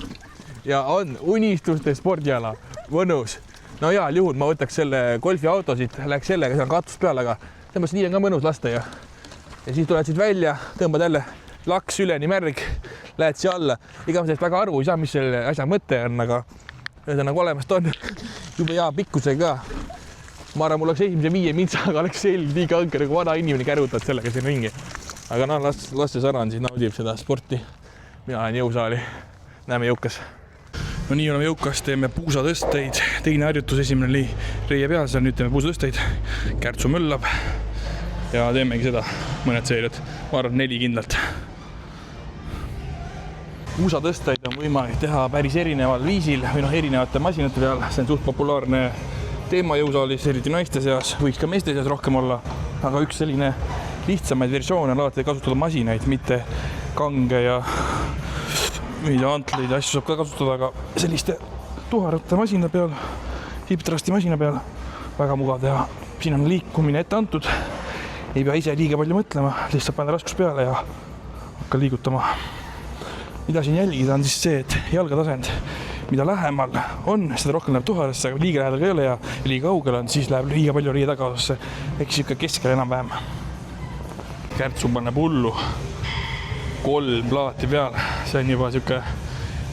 Ja on unistuste spordiala, mõnus. No heal juhul ma võtaks selle golfiauto siit, läheks sellega, see on katus peal, aga tõmbas nii on ka mõnus lasta ja siis tuled siit välja, tõmbad jälle laks üleni märg, lähed siia alla. Iga sellest väga aru ei saa, mis selle asja mõte on, aga ühesõnaga olemast on juba hea pikkusega ka. Ma arvan, mul oleks esimese 5 mintsaga oleks selg nii kanke, nagu vana inimene kärutad sellega siin ringi. Aga no, las see Sara on siis naudib seda sporti. Mina olen jõusaali. Näeme jõukas. No nii oleme jõukas, teeme puusatõsteid. Teine harjutus, esimene oli reie peal, seal nüüd teeme puusatõsteid. Kärtsu möllab ja teemegi seda mõned seeriad. Ma arvan, 4 kindlalt. Puusatõsteid on võimalik teha päris erineval viisil või erinevate masinate peal. See on suht populaarne teema jõusaalis, eriti naiste seas, võiks ka meeste seas rohkem olla, aga üks selline lihtsamaid versioone on alati kasutada masinaid, mitte kange ja antleid asju saab ka kasutada, aga selliste tuharate masina peal, hiptrasti masina peal, väga mugav teha. Siin on liikumine ette antud, ei pea ise liiga palju mõtlema, lihtsalt panna raskus peale ja hakka liigutama. Mida siin jälgida on siis see, et jalgatasend, mida lähemal on, seda rohkem läheb tuharasse, aga liiga lähedal ka ei ole ja liiga kaugel on, siis läheb liiga palju riie tagaosasse, ehk siuke keskel enam-vähem. Kärtsu paneb hullu 3 plaati peal, see on juba siuke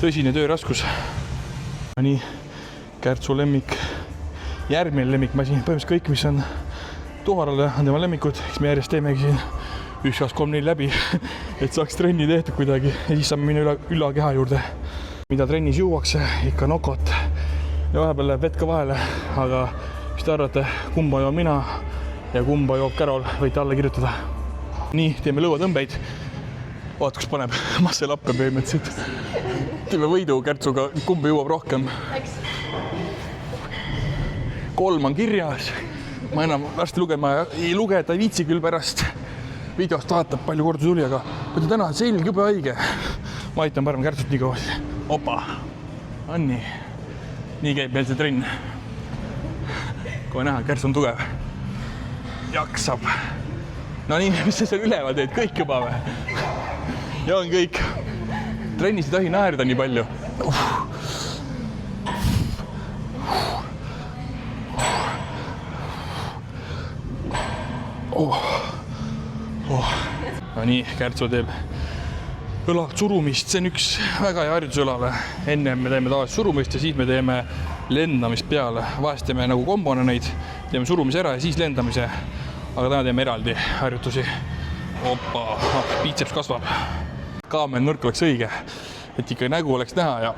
tõsine tööraskus. Nii, Kärtsu lemmik, järgmine lemmikmasin, põhimõtteliselt kõik, mis on Toharale, on tema lemmikud, eks me järjest teemegi siin 1, 2, 3, 4 läbi, et saaks trenni tehtud kuidagi ja siis saame minna ülakeha juurde, mida trennis juuakse, ikka nokot ja vahepeal läheb vett ka vahele, aga mis te arvate, kumba joon mina ja kumba joob Kärol, võite alla kirjutada. Nii, teeme lõuatõmbeid. Vaat, kus paneb masselappe põhimõtteliselt. Teeme võidu Kärtsuga, kumba jõuab rohkem. 3 on kirjas. Ma enam varsti lugema ei luge, ta ei viitsi küll pärast videost vaatab, palju korda tuli, aga kui täna selg jube haige. Ma aitan parem Kärtsut nii kaua. Opa, on nii. Nii käib meil see trenn. Kohe näha, Kärts on tugev. Jaksab. No nii, mis sa seal üleval teed? Kõik juba või? Ja on kõik. Trennis ei tohi naerda nii palju. No nii, Kärtsu teeb õlalt surumist, see on üks väga hea harjutus õlale. Enne me teeme tavalist surumist ja siis me teeme lendamist peale. Vahest teeme nagu kombona neid, teeme surumise ära ja siis lendamise. Aga täna teeme eraldi harjutusi. Opa, biitseps kasvab. Kaamel nõrk oleks õige, et ikka nägu oleks näha ja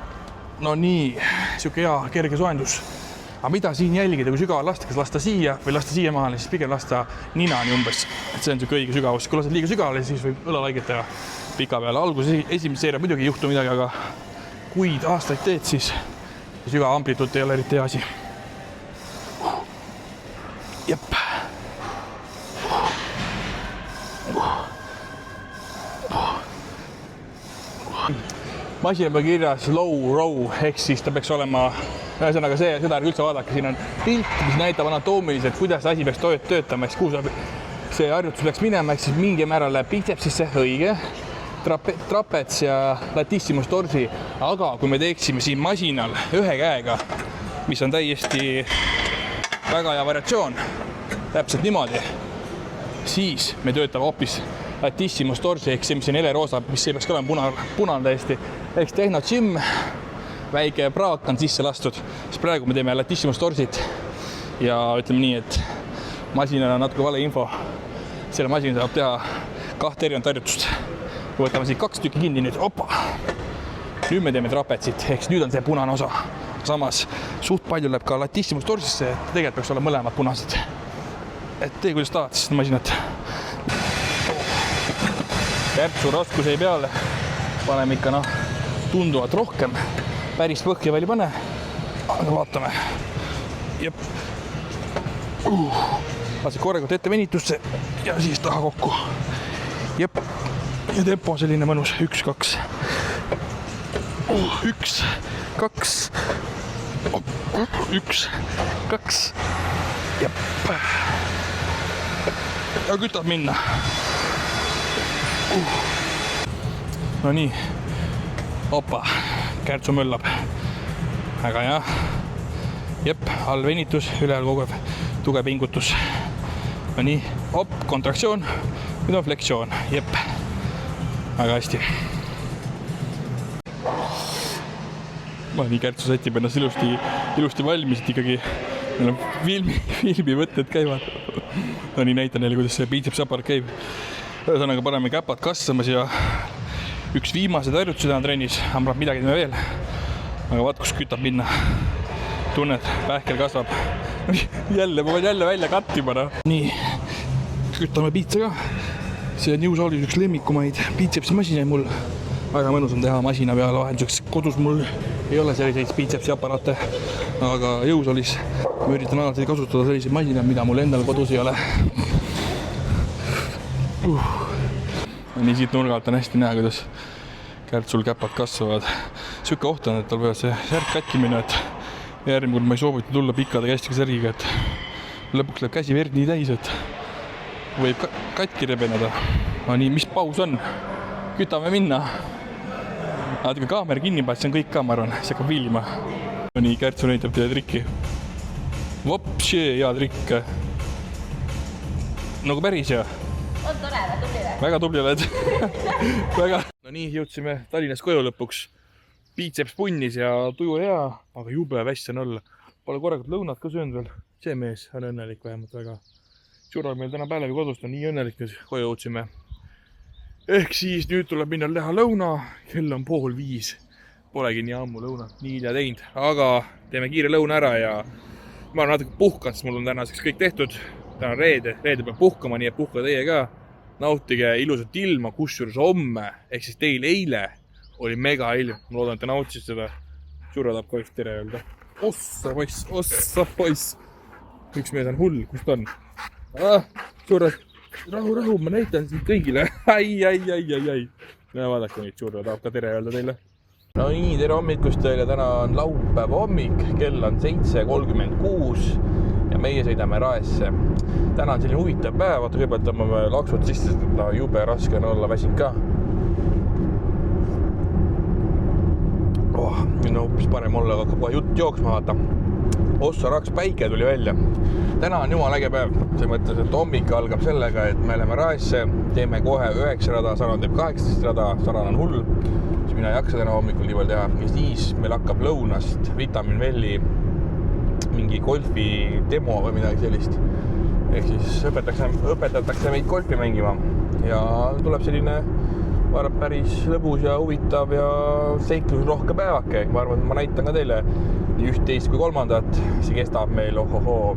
no nii, siuke hea kerge soendus. Aga mida siin jälgida, kui sügaval lasta, kas lasta siia või lasta siia maale, siis pigem lasta ninani umbes. Et see on siuke õige sügavus. Kui lased liiga sügavale, siis võib õlalaiget teha pika peale. Alguses esimese seeria muidugi ei juhtu midagi, aga kui aastaid teed, siis sügav amplituut ei ole eriti hea asi. Jep. Masina peal kirjas low row, ehk siis ta peaks olema, ühesõnaga seda üldse vaadake, siin on pilt, mis näitab anatoomiliselt, kuidas asi peaks töötama, ehk kuhu see harjutus peaks minema, ehk siis mingi määral läheb biitsepsisse, õige, trapets ja latissimus torsi, aga kui me teeksime siin masinal ühe käega, mis on täiesti väga hea variatsioon, täpselt niimoodi, siis me töötame hoopis latissimus torsi, ehk see, mis on heleroosa, mis ei peaks ka olema punane täiesti, ehk Tehno Gym, väike praak on sisse lastud, siis praegu me teeme latissimus torsit ja ütleme nii, et masinal on natuke vale info. Selle masina saab teha 2 erinevat harjutust. Võtame siit 2 tükki kinni nüüd, opa! Nüüd me teeme trapetsit, ehk nüüd on see punane osa. Samas suht palju läheb ka latissimus torsisse, et tegelikult peaks olla mõlemad punased. Et tee, kuidas tahad, siis masinat. Kärtsu raskus ei peale, paneme ikka tunduvalt rohkem, päris põhja veel ei pane, aga vaatame. Jep. Lased korrekult ette venitusse ja siis taha kokku. Jep. Ja tempo selline mõnus, 1, 2. 1, 2. 1, 2. Jep. Ja kütab minna. No nii, opa, Kärtsu möllab. Väga hea. Jep, all venitus, ülejääl kogu aeg tugev pingutus. No nii, op, kontraktsioon, nüüd on flektsioon. Jep, väga hästi. Ma nii Kärtsu sätib ennast ilusti valmis, et ikkagi meil on filmivõtted käivad. No nii, näitan neile, kuidas see biitseps apart käib. Ühesõnaga paneme käpad kasvamas ja üks viimased harjutusi täna trennis, amrab midagi teeme veel. Aga vaat, kus kütab minna. Tunned, pähkel kasvab. Jälle, ma võin välja kattima. Nii, kütame piitsa ka. See on jõusaalis üks lemmikumaid biitsepsi masinaid mul. Väga mõnus on teha masina peale vahenduseks. Kodus mul ei ole selliseid biitsepsi aparaate, aga jõusaalis ma üritan alati kasutada selliseid masinaid, mida mul endal kodus ei ole. Nii siit nurgalt on hästi näha, kuidas Kärtsul käpad kasvavad. Sükke oht on, et tal võivad see särk katki minna, et järgmine kord ma ei soovita tulla pikade kästiga särgiga, et lõpuks läheb käsi verd nii täis, et võib katki rebeneda. No nii, mis paus on? Kütame minna. Aga kaamera kinni paad, see on kõik ka, ma arvan, see hakkab viilima. No nii, Kärtsu näitab teile trikki. Vopšee, hea trikk. Nagu päris hea. On tore, tubli või? Väga tubli oled. Väga. No nii, jõudsime Tallinnas koju lõpuks. Piitseps punnis ja tuju hea, aga jube väss on olla. Pole korrakult lõunat ka söönud veel. See mees on õnnelik vähemalt väga. Tšurral meil täna Pälevi kodust on nii õnnelik, et koju jõudsime. Ehk siis nüüd tuleb minna teha lõuna. Kell on 4:30. Polegi nii ammu lõunat nii hilja teinud, aga teeme kiire lõuna ära ja ma olen natuke puhkanud, sest mul on tänaseks kõik tehtud. Täna on reede peab puhkama, nii et puhka teie ka. Nautige ilusat ilma, kusjuures homme, ehk siis teil eile oli mega ilm. Ma loodan, et te nautisid seda. Tšurra tahab kohe tere öelda. Ossa poiss. Üks mees on hull, kus ta on? Tšurra, rahu, ma näitan siin kõigile. Ai. No vaadake nüüd, Tšurra tahab ka tere öelda teile. No nii, tere hommikust teile. Täna on laupäeva hommik, kell on 7:36 ja meie sõidame Raesse. Täna on selline huvitav päev, vaata kõigepealt tõmbame laksud sisse, seda jube raske on olla väsinud ka. Nüüd on hoopis parem olla, aga hakkab kohe jutt jooksma, vaata. Ossa raks päike tuli välja. Täna on jumal äge päev. See mõttes, et hommik algab sellega, et me läheme Raesse, teeme kohe 9 rada, Saran teeb 18 rada, Saran on hull. Siis mina ei jaksa täna hommikul nii palju teha. Ja siis meil hakkab lõunast Vitamin Velli mingi golfi demo või midagi sellist. Ehk siis õpetatakse meid golfi mängima. Ja tuleb selline päris lõbus ja huvitav ja seiklusrohke päevake. Ma arvan, et ma näitan ka teile nii 11 kui 3. See kestab meil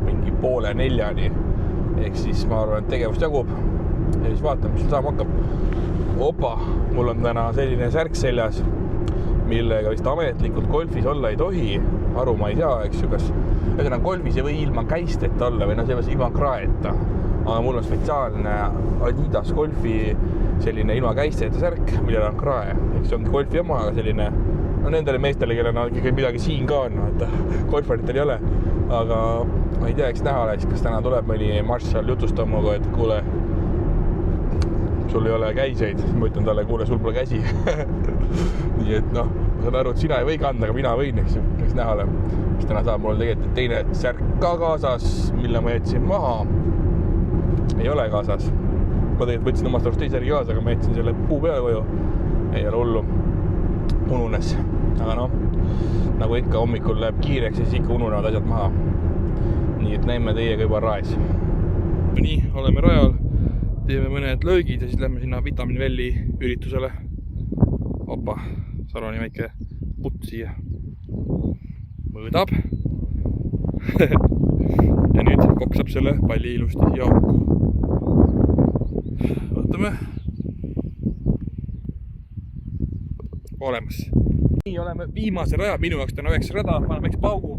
mingi 3:30. Ehk siis ma arvan, et tegevust jagub. Ja siis vaatame, mis saama hakkab. Opa, mul on täna selline särk seljas, millega vist ametlikult golfis olla ei tohi. Aru ma ei saa, eks ju, kas golfis ei või ilma käisteta olla või see ilma kraeta. Aga mul on spetsiaalne Adidas golfi selline ilma käisteta särk, millel on krae. Eks see ongi golfi oma, aga selline nendele meestele, kellel on midagi siin ka on, et golfaritel ei ole. Aga ma ei tea, eks näha oleks, kas täna tuleb mõni Marshall jutustama, et kuule, sul ei ole käiseid. Ma ütlen talle, kuule, sul pole käsi. Nii et ma saan aru, et sina ei või kanda, aga mina võin, eks näha ole. Mis täna saab, mul on tegelikult teine särk ka kaasas, mille ma jätsin maha. Ei ole kaasas. Ma tegelikult võtsin omast arust teise järgi kaasa, aga ma jätsin selle puu peale koju. Ei ole hullu. Ununes. Aga nagu ikka hommikul läheb kiireks ja siis ikka ununevad asjad maha. Nii et näeme teiega juba Raes. Nii, oleme rajal. Teeme mõned löögid ja siis lähme sinna Vitamin Velli üritusele. Opa, Sarani väike putt siia. Mõõdab. Ja nüüd koksab selle palli ilusti jauk. Vaatame. Olemas. Nii, oleme viimase raja, minu jaoks täna 9 rada, paneme väikse paugu.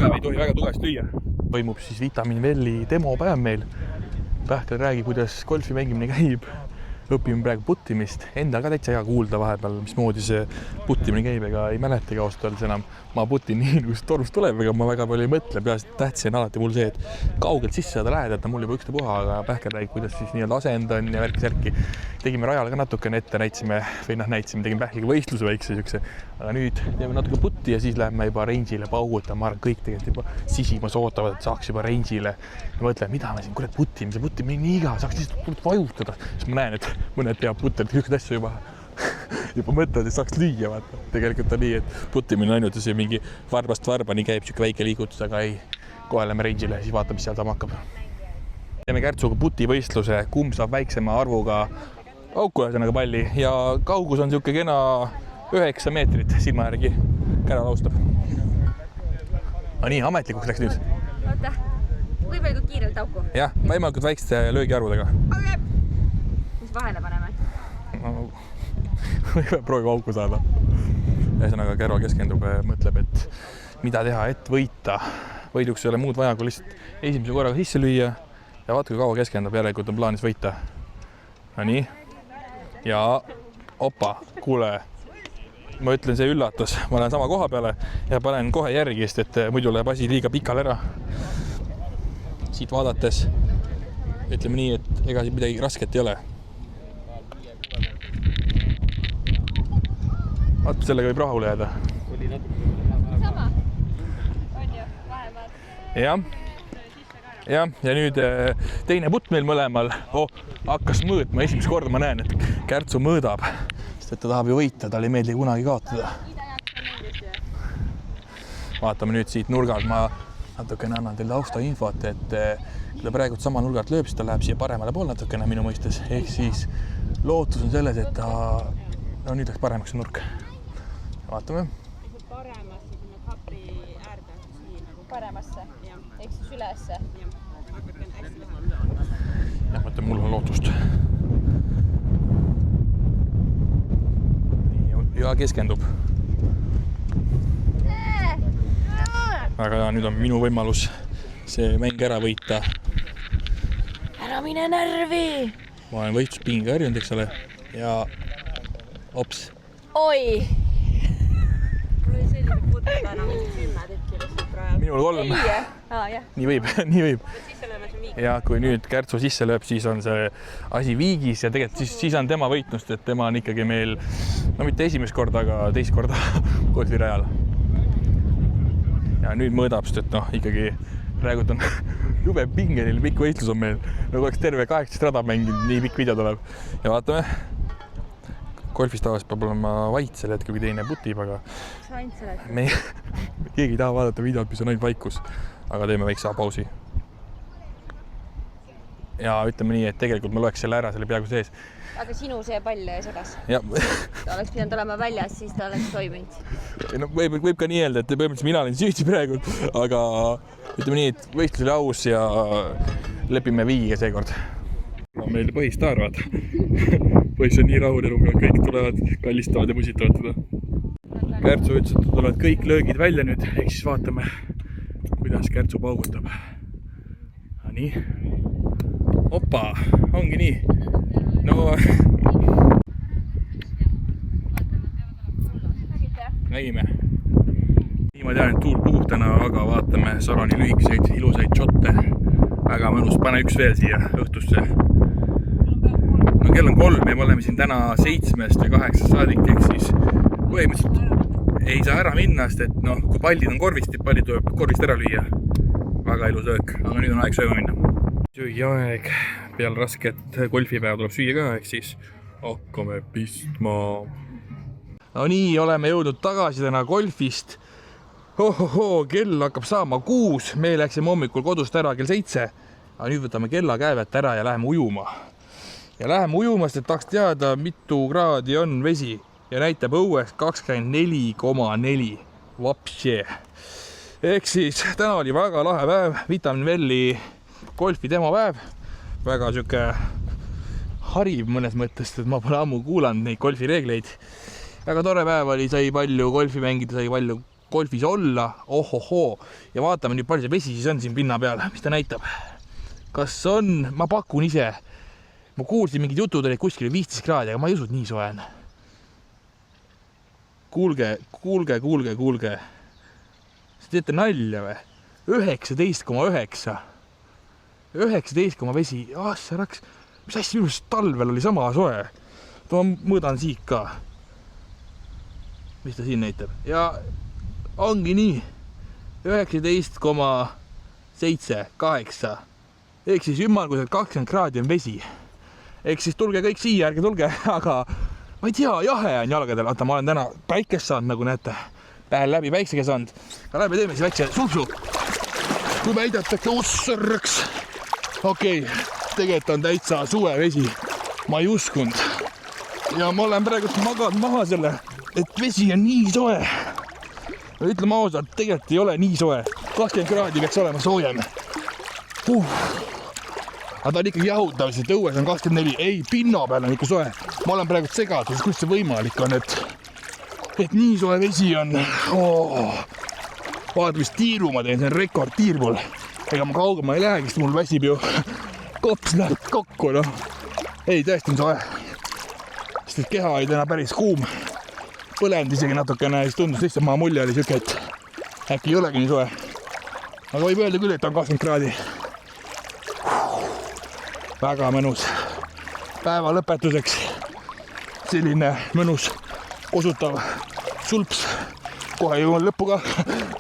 Ei tohi väga tugevasti lüüa. Toimub siis Vitamin Velli demopäev meil. Pähkel räägi, kuidas golfi mängimine käib. Õpime praegu puttimist. Endal ka täitsa hea kuulda vahepeal, mismoodi see puttimine käib, ega ei mäletagi ausalt öeldes enam. Ma putin nii, kus tormust tuleb, ega ma väga palju ei mõtle. Peaasi tähtsi on alati mul see, et kaugelt sisse saada lähedalt on mul juba ükstapuha, aga Pähkel räägi, kuidas siis nii-öelda asend on ja värki-särki. Tegime rajal ka natukene ette, näitsime, tegime Pähkliga võistluse väikse siukse. Aga nüüd teeme natuke putti ja siis läheme juba range'ile paugutama. Ma arvan, kõik tegelikult juba sisimas ootavad, et saaks juba range'ile. Ja mõtlen, mida me siin kurat putime, see putime nii iga, saaks lihtsalt vajutada. Siis ma näen, et mõned peab puttelt üht asja juba mõtled, et saaks lüüa, vaata. Tegelikult on nii, et puttimine ainult ja see mingi varbast varbani käib siuke väike liigutus, aga ei, kohe lähme range'ile ja siis vaatame, mis seal saama hakkab. Teeme Kärtsuga putivõistluse, kumb saab väiksema arvuga auku ühesõnaga palli ja kaugus on siuke kena 9 meetrit silma järgi. Kära laustab. Nii, ametlikuks läks nüüd. Oota, või palju kiirelt auku? Jah, võimalikult väikeste löögiarvudega. Okay. Mis vahele paneme? Võime prooviga auku saada. Ühesõnaga Käro keskendub, mõtleb, et mida teha, et võita. Võiduks ei ole muud vaja, kui lihtsalt esimese korraga sisse lüüa ja vaata, kui kaua keskendub, järelikult on plaanis võita. No nii. Ja opa, kuule, ma ütlen, see üllatus. Ma lähen sama koha peale ja panen kohe järgi, sest et muidu läheb asi liiga pikal ära. Siit vaadates ütleme nii, et ega siin midagi rasket ei ole. Vaata, sellega võib rahule jääda. Sama. jah, ja nüüd teine putt meil mõlemal hakkas mõõtma. Esimest korda ma näen, et Kärtsu mõõdab, sest et ta tahab ju võita, tal ei meeldi kunagi kaotada. Vaatame nüüd siit nurgalt, ma natukene annan teile tausta infot, et kui ta praegu sama nurgalt lööb, siis ta läheb siia paremale pool natukene minu mõistes. Ehk siis lootus on selles, et ta nüüd läks paremaks nurk. Vaatame. Paremasse, sinna kappi äärde. Paremasse. Ehk siis ülesse. Ja mõtlen, mul on lootust. Ja keskendub. Aga nüüd on minu võimalus see mäng ära võita. Ära mine närvi! Ma olen võistluspinga harjunud, eks ole. Ja ops. Oi! Mul oli selline putt täna mingi 10 tükki lihtsalt praegu. Minul 3. jah. Nii võib, nii võib. Sisse lööme see viik. Ja kui nüüd Kärtsu sisse lööb, siis on see asi viigis ja tegelikult siis on tema võitnust, et tema on ikkagi meil, no mitte esimest korda, aga teist korda golfirajal. Ja nüüd mõõdab, sest et ikkagi praegu on jube pingeline pikk võistlus on meil. Nagu oleks terve 18 rada mänginud, nii pikk video tuleb. Ja vaatame. Golfis tavaliselt peab olema vait sel hetkel, kui teine putib, aga keegi ei taha vaadata videot, mis on ainult vaikus. Aga teeme väikse pausi. Ja ütleme nii, et tegelikult ma loeks selle ära, selle peaaegu sees. Aga sinu see pall segas. Ja. Ta oleks pidanud olema väljas, siis ta oleks toiminud. No, võib ka nii öelda, et põhimõtteliselt mina olen süüdi praegu, aga ütleme nii, et võistlus oli aus ja lepime viigiga seekord. On meil põhistaar, vaata. Põhis on nii rahuneluga, kõik tulevad, kallistavad ja musitavad teda. Kärtsu ütles, et tulevad kõik löögid välja nüüd, ehk siis vaatame, kuidas Kärtsu paugutab. Nii. Opa, ongi nii. No, nägime. Nii ma tean, et tuul puhub täna, aga vaatame Sarani lühikeseid ilusaid shotte. Väga mõnus, pane üks veel siia õhtusse. No kell on 3 ja me oleme siin täna 7 või 8 saadik, ehk siis põhimõtteliselt ei saa ära minna, sest et kui pallid on korvist, et pallid tuleb korvist ära lüüa. Väga ilus öök, aga nüüd on aeg sööma minna. Süüaeg, peale rasket golfipäeva tuleb süüa ka, ehk siis hakkame pistma. No nii, oleme jõudnud tagasi täna golfist. Kell hakkab saama 6, me läksime hommikul kodust ära kell 7. Aga nüüd võtame kella käevet ära ja läheme ujuma. Ja läheme ujuma, sest tahaks teada, mitu kraadi on vesi. Ja näitab õues 24,4. Vapše. Ehk siis täna oli väga lahe päev, Vitamin Velli golfi demopäev. Väga süke hariv mõnes mõttes, et ma pole ammu kuulanud neid golfireegleid. Väga tore päev oli, sai palju golfi mängida, sai palju golfis olla. Ja vaatame nüüd palju see vesi siis on siin pinna peal, mis ta näitab. Kas on, ma pakun ise, ma kuulsin mingid jutud olid kuskil 15 kraadi, aga ma ei usu, et nii soe on. Kuulge. Sa teete nalja või? 19,9. 19 vesi. See raks. Mis asja minust talvel oli sama soe? Ma mõõdan siit ka. Mis ta siin näitab? Ja ongi nii. 19,7, 8. Ehk siis ümmarguselt 20 kraadi on vesi. Ehk siis tulge kõik siia, ärge tulge, aga ma ei tea, jahe on jalgadel. Vaata, ma olen täna päikest saanud, nagu näete. Päev läbi päiksega saanud. Aga läbi teeme siis väikse sulpsu. Kui väidetakse, ossõrraks. Okei, tegelikult on täitsa suve vesi. Ma ei uskunud. Ja ma olen praegu maganud maha selle, et vesi on nii soe. Ütleme ausalt, tegelikult ei ole nii soe. 20 kraadi peaks olema soojem. Aga ta on ikkagi jahutav, sest õues on 24. Ei, pinna peal on ikka soe. Ma olen praegu segadus, kus see võimalik on, et nii soe vesi on. Vaata, mis tiiru ma teen, see on rekordtiir mul. Ega ma kaugema ei lähegi, sest mul väsib ju kops läheb kokku. Ei, tõesti on soe. Sest et keha oli täna päris kuum. Põlend isegi natukene, siis tundus lihtsalt maa mulje oli siuke, et äkki ei olegi nii soe. Aga võib öelda küll, et on 20 kraadi. Väga mõnus. Päeva lõpetuseks selline mõnus osutav sulps kohe jõuan lõppu ka.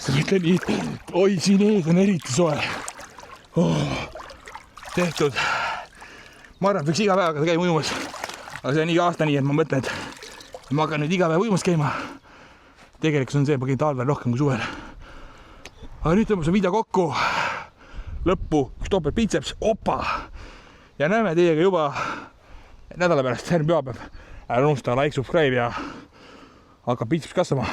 Siis mõtlen nii, oi, siin ees on eriti soe. Tehtud. Ma arvan, et võiks iga päev hakata käima ujumas. Aga see on iga aasta nii, et ma mõtlen, et ma hakkan nüüd iga päev ujumas käima. Tegelikult on see, et ma käin talvel rohkem kui suvel. Aga nüüd tõmbab see video kokku. Lõppu, üks topelt biceps, opa! Ja näeme teiega juba nädala pärast, järgmine pühapäev. Ära unusta like, subscribe ja hakkab biceps kasvama.